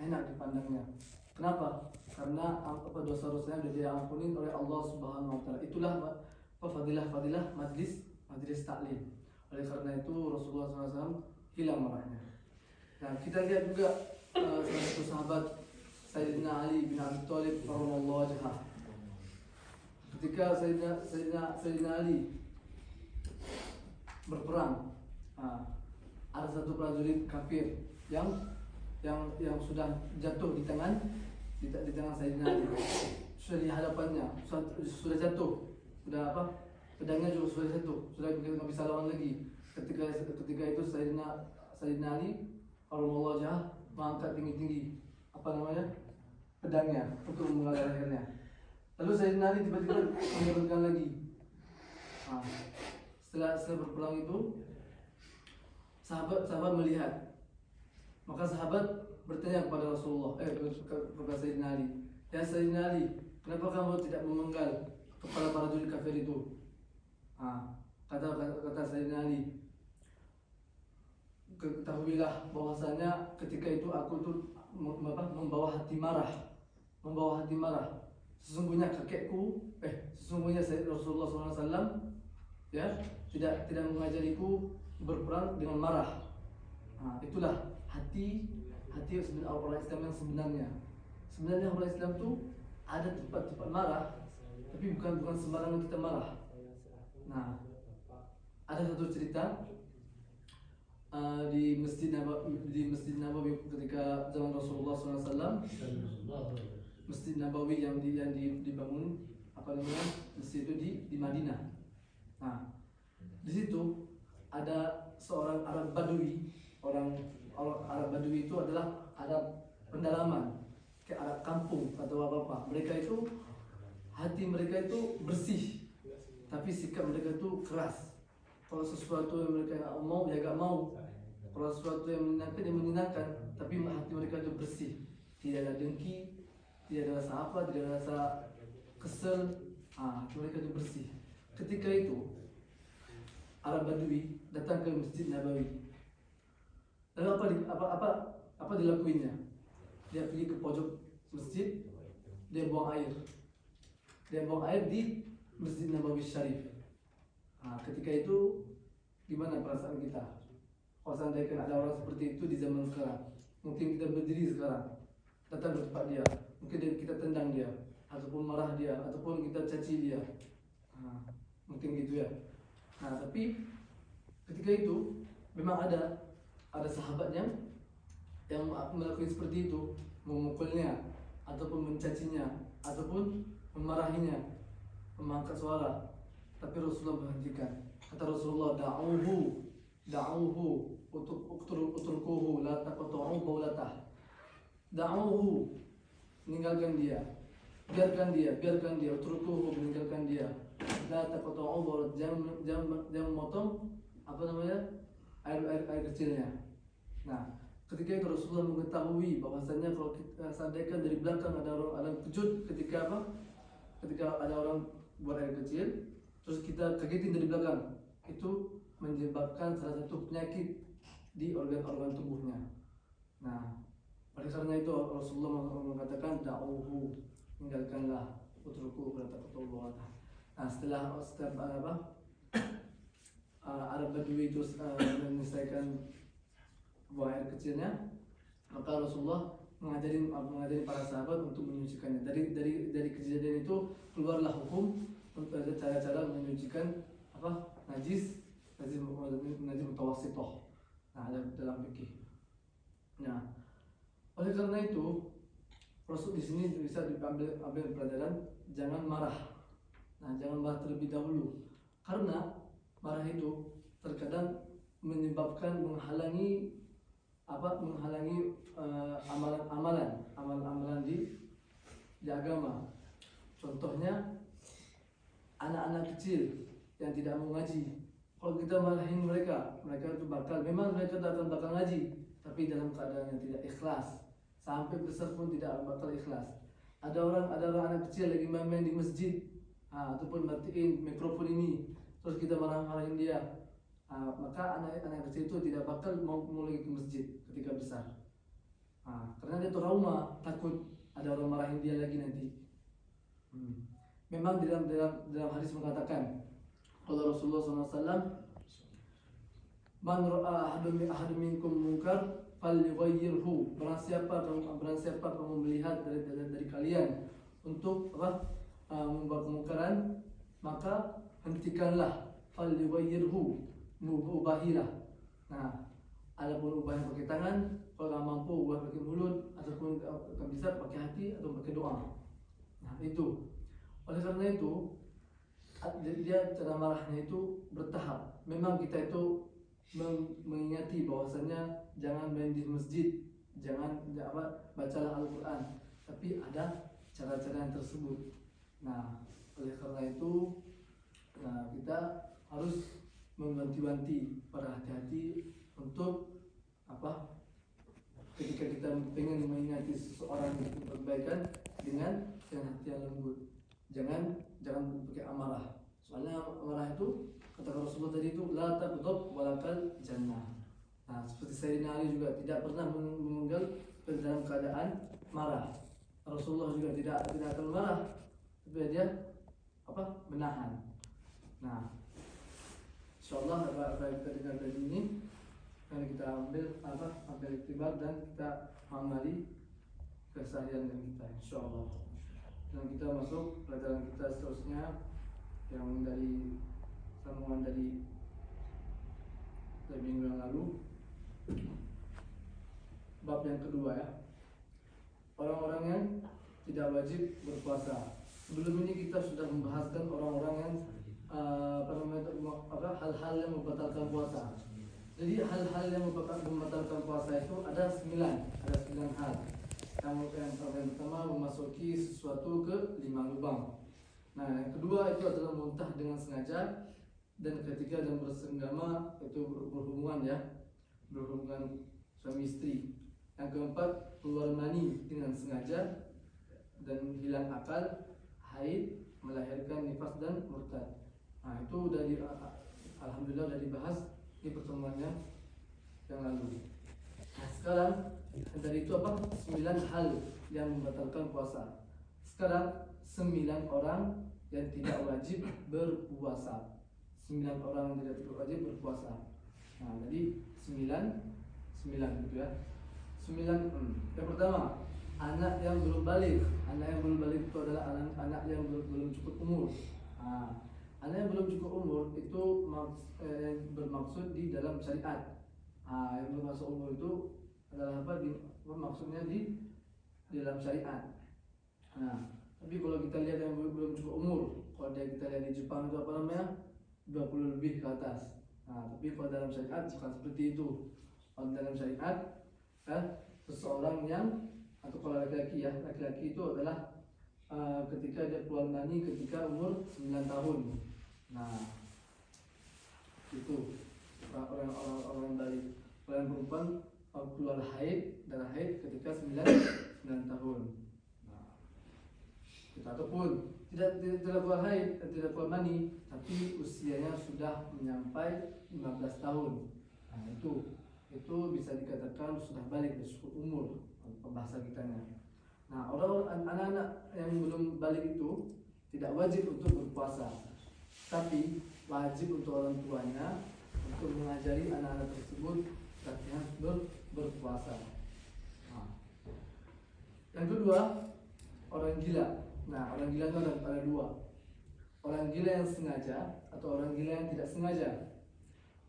enak dipandangnya. Kenapa? Karena dosa-dosanya sudah diampuni oleh Allah Subhanahu wa taala. Itulah fadilah majlis taklim. Oleh karena itu Rasulullah SAW hilang marahnya. Nah, kita lihat juga salah satu sahabat Sayyidina Ali bin Abi Thalib radhiyallahu anhu. Ketika Sayyidina Ali berperang, ada satu prajurit kafir yang sudah jatuh di tangan Sayyidina Ali. Sudah di hadapannya, sudah jatuh, sudah pedangnya juga sudah jatuh, sudah nggak bisa lawan lagi. Ketika itu Sayyidina Ali radhiyallahu anhu mengangkat tinggi-tinggi pedangnya untuk memenggal lehernya. Lalu Sayyidina Ali tiba-tiba menurunkan lagi. Setelah berperang itu, sahabat melihat. Maka sahabat bertanya kepada Rasulullah, kepada Sayyidina Ali, ya Sayyidina Ali, kenapa kamu tidak memenggal kepala prajurit kafir itu? Kata Sayyidina Ali, ketahuilah bahwasanya ketika itu aku tuh membawa hati marah. Sesungguhnya sesungguhnya Rasulullah SAW ya tidak mengajariku berperang dengan marah. Itulah hati orang Islam yang sebenarnya. Sebenarnya orang Islam tuh ada tempat marah, tapi bukan sembarangan kita marah. Nah, ada satu cerita di Masjid Nabawi ketika zaman Rasulullah SAW. Masjid Nabawi yang dibangun masjid itu di Madinah. Nah, di situ ada seorang Arab Badui. Orang Arab Badui itu adalah Arab pendalaman, kayak Arab kampung atau apa. Mereka itu hati mereka itu bersih, tapi sikap mereka itu keras. Kalau sesuatu yang mereka nggak mau, ya nggak mau. Kalau sesuatu yang menyenangkan, ya menyenangkan. Tapi hati mereka itu bersih, tidak ada dengki, tidak ada rasa apa, tidak ada rasa kesel. Mereka itu bersih. Ketika itu Arab Badui datang ke Masjid Nabawi. Lalu apa dilakuinya? Dia pergi ke pojok masjid, dia buang air. Dia buang air di Masjid Nabawi Syarif. Ketika itu gimana perasaan kita? Kalau seandainya ada orang seperti itu di zaman sekarang, mungkin kita berdiri sekarang, datang ke tempat dia, mungkin kita tendang dia, ataupun marah dia, ataupun kita caci dia. Mungkin gitu ya. Tapi ketika itu memang ada sahabat yang melakukan seperti itu, memukulnya, ataupun mencacinya, ataupun memarahinya, mengangkat suara. Tapi Rasulullah menghentikan. Kata Rasulullah, da'uhu utrukuhu la taqta'u baulatah. Da'uhu, meninggalkan dia. Biarkan dia, utrukuhu, meninggalkan dia. La taqta'u baulat, jangan memotong air kecilnya. Nah, ketika itu Rasulullah mengetahui bahwasanya kalau kita seandainya dari belakang ada orang kejut ketika ada orang buat air kecil, terus kita kagetin dari belakang, itu menyebabkan salah satu penyakit di organ-organ tubuhnya. Nah, oleh karena itu Rasulullah mengatakan da'uhu, tinggalkanlah, utruku berkata. Nah, setelah Arab Badui itu menyelesaikan buang air kecilnya, maka Rasulullah mengajari para sahabat untuk menyucikannya. Dari kejadian itu keluarlah hukum untuk ada cara-cara menyucikan najis mutawassithah. Dalam fikih. Nah, oleh karena itu Rasul di sini bisa diambil pelajaran, jangan marah. Jangan marah terlebih dahulu, karena marah itu terkadang menyebabkan menghalangi amalan-amalan di agama. Contohnya anak-anak kecil yang tidak mau ngaji. Kalau kita marahin mereka itu memang mereka bakal ngaji, tapi dalam keadaan yang tidak ikhlas. Sampai besar pun tidak bakal ikhlas. Ada orang anak kecil lagi main-main di masjid, ataupun matiin mikrofon ini, terus kita marah-marahin dia. Maka anak-anak kecil itu tidak bakal mau lagi ke masjid ketika besar. Karena karena dia trauma, takut ada orang marahin dia lagi nanti. Memang dalam hadis mengatakan, kalau Rasulullah SAW, man ra'a ahadun minkum munkar falyughayyirhu. Barang siapa kamu melihat dari kalian untuk membuat kemungkaran, maka hentikanlah. Falyughayyirhu, ubahilah. Nah, adapun ubah yang pakai tangan, kalau tak mampu ubah pakai mulut, ataupun tak bisa pakai hati atau pakai doa. Nah, itu. Oleh karena itu, dia cara marahnya itu bertahap. Memang kita itu mengingati bahwasanya jangan main di masjid, jangan bacalah Al-Quran, tapi ada cara-cara yang tersebut. Nah, oleh karena itu, kita harus mewanti-wanti para hati-hati untuk ketika kita ingin mengingati seseorang untuk perbaikan dengan hati yang lembut. Jangan pakai amarah. Soalnya amarah itu, kata Rasulullah tadi itu, la taghdab walakal jannah. Nah, seperti Sayyidina Ali juga tidak pernah memenggal dalam keadaan marah. Rasulullah juga tidak akan marah, tapi dia menahan. Nah, insyaallah apa yang kita dengar dari ini akan kita ambil iktibar dan kita amali keseharian kita, insyaallah. Dan kita masuk pelajaran kita seterusnya yang dari sambungan dari minggu yang lalu, bab yang kedua ya, orang-orang yang tidak wajib berpuasa. Sebelum ini kita sudah membahaskan orang-orang yang hal-hal yang membatalkan puasa. Jadi hal-hal yang membatalkan puasa itu ada 9 hal. Yang pertama memasuki sesuatu ke 5 lubang. Nah, yang kedua itu adalah muntah dengan sengaja, dan ketiga dan bersenggama, itu berhubungan suami istri. Yang keempat keluar mani dengan sengaja dan hilang akal, haid, melahirkan nifas dan murtad. Nah, itu alhamdulillah sudah dibahas di pertemuannya yang lalu. Nah, sekarang dari itu 9 hal yang membatalkan puasa. Sekarang 9 orang yang tidak wajib berpuasa. 9 orang yang tidak wajib berpuasa. Nah, jadi 9 gitu ya. 9. Yang pertama, anak yang belum balik. Anak yang belum balik itu adalah anak yang belum cukup umur. Anak yang belum cukup umur itu bermaksud di dalam syariat. Yang belum masuk umur itu adalah maksudnya di dalam syariat. Nah, tapi kalau kita lihat yang belum cukup umur, kalau kita lihat di Jepang itu 20 lebih ke atas. Nah, tapi kalau dalam syariat bukan seperti itu. Kalau dalam syariat, seseorang yang, atau kalau laki-laki itu adalah ketika dia keluar mani ketika umur 9 tahun. Nah, itu orang balik. Kalau yang perempuan keluar darah haid ketika 9 tahun. Nah, ataupun tidak keluar haid, tidak keluar mani, tapi usianya sudah menyampai 15 tahun. Nah, itu bisa dikatakan sudah balik, cukup umur bahasa kitanya. Nah, anak-anak yang belum balik itu tidak wajib untuk berpuasa, tapi wajib untuk orang tuanya untuk mengajari anak-anak tersebut latihan berpuasa. Nah, yang kedua, orang gila. Nah, orang gila itu ada 2. Orang gila yang sengaja atau orang gila yang tidak sengaja.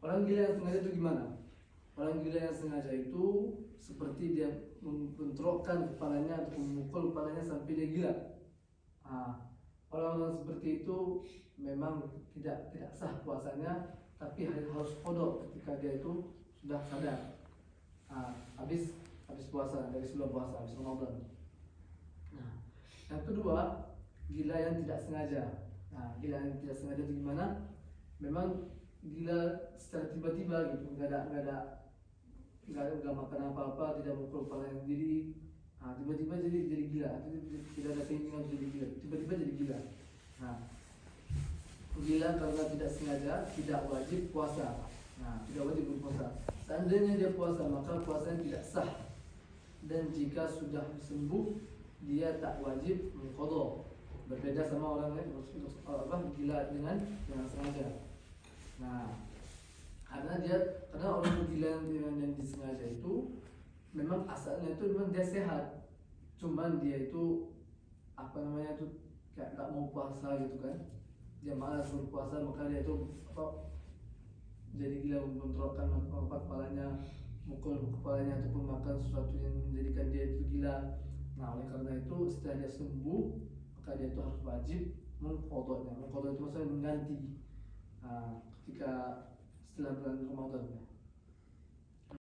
Orang gila yang sengaja itu gimana? Orang gila yang sengaja itu seperti dia membentrokkan kepalanya atau memukul kepalanya sampai dia gila. Orang-orang seperti itu memang tidak sah puasanya, tapi harus qada ketika dia itu sudah sadar. Habis puasa, dari sebelum puasa, habis Ramadan. Nah, yang kedua, gila yang tidak sengaja. Nah, gila yang tidak sengaja itu gimana? Memang gila secara tiba-tiba gitu, nggak makan apa-apa, tidak mukul kepala sendiri. Tiba-tiba jadi gila, tidak ada keinginan jadi gila, tiba-tiba jadi gila. Nah, gila karena tidak sengaja tidak wajib puasa. Nah, tidak wajib berpuasa. Seandainya dia puasa, maka puasanya tidak sah. dan jika sudah sembuh dia tak wajib mengqadha. Berbeda sama orang lain gila dengan sengaja. Nah, karena orang gila yang disengaja itu memang asalnya itu memang dia sehat, cuman dia itu kayak tak mau puasa gitu kan, dia malas berpuasa, maka dia itu jadi gila, mengontrolkan kepalanya, mukul kepalanya ataupun makan sesuatu yang menjadikan dia itu gila. Nah, oleh karena itu setelah dia sembuh maka dia itu harus wajib mengqadha. Mengqadha itu maksudnya mengganti ketika setelah bulan Ramadan.